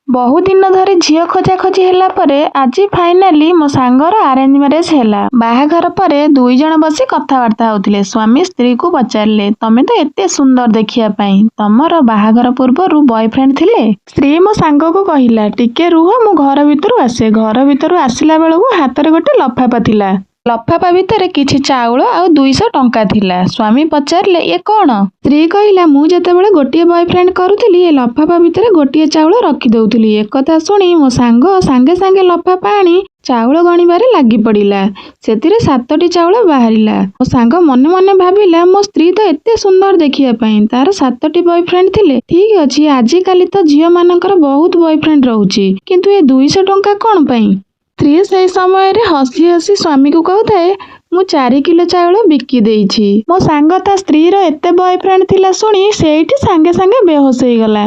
ବହୁ ଦିନ ଧରି ଝିଅ ଖୋଜାଖୋଜି ହେଲା ପରେ ଆଜି ଫାଇନାଲି ମୋ ସାଙ୍ଗର ଆରେଞ୍ଜ ମ୍ୟାରେଜ ହେଲା। ବାହାଘର ପରେ ଦୁଇ ଜଣ ବସି କଥାବାର୍ତ୍ତା ହଉଥିଲେ। ସ୍ୱାମୀ ସ୍ତ୍ରୀକୁ ପଚାରିଲେ, ତମେ ତ ଏତେ ସୁନ୍ଦର ଦେଖିବା ପାଇଁ, ତମର ବାହାଘର ପୂର୍ବରୁ ବୟଫ୍ରେଣ୍ଡ ଥିଲେ? ସ୍ତ୍ରୀ ମୋ ସାଙ୍ଗକୁ କହିଲା, ଟିକେ ରୁହ ମୁଁ ଘର ଭିତରୁ ଆସେ। ଘର ଭିତରୁ ଆସିଲା ବେଳକୁ ହାତରେ ଗୋଟେ ଲଫାପା ଥିଲା। ଲଫାପା ଭିତରେ କିଛି ଚାଉଳ ଆଉ 200 ଟଙ୍କା ଥିଲା। ସ୍ୱାମୀ ପଚାରିଲେ, ଏ କ'ଣ? ସ୍ତ୍ରୀ କହିଲା, ମୁଁ ଯେତେବେଳେ ଗୋଟିଏ ବୟଫ୍ରେଣ୍ଡ କରୁଥିଲି ଏ ଲଫାପା ଭିତରେ ଗୋଟିଏ ଚାଉଳ ରଖିଦେଉଥିଲି। ଏକଥା ଶୁଣି ମୋ ସାଙ୍ଗ ସାଙ୍ଗେ ସାଙ୍ଗେ ଲଫାପା ଆଣି ଚାଉଳ ଗଣିବାରେ ଲାଗି ପଡ଼ିଲା। ସେଥିରେ 7ଟି ଚାଉଳ ବାହାରିଲା। ମୋ ସାଙ୍ଗ ମନେ ମନେ ଭାବିଲା, ମୋ ସ୍ତ୍ରୀ ତ ଏତେ ସୁନ୍ଦର ଦେଖିବା ପାଇଁ, ତାର 7ଟି ବୟଫ୍ରେଣ୍ଡ ଥିଲେ। ଠିକ୍ ଅଛି, ଆଜିକାଲି ତ ଝିଅମାନଙ୍କର ବହୁତ ବୟଫ୍ରେଣ୍ଡ ରହୁଛି, କିନ୍ତୁ ଏ 200 ଟଙ୍କା କ'ଣ ପାଇଁ? ସ୍ତ୍ରୀ ସେହି ସମୟରେ ହସି ହସି ସ୍ୱାମୀକୁ କହୁଥାଏ, ମୁଁ 4 କିଲୋ ଚାଉଳ ବିକି ଦେଇଛି। ମୋ ସାଙ୍ଗ ତା ସ୍ତ୍ରୀର ଏତେ ବୟଫ୍ରେଣ୍ଡ ଥିଲା ଶୁଣି ସେଇଠି ସାଙ୍ଗେ ସାଙ୍ଗେ ବେହୋସ ହେଇଗଲା।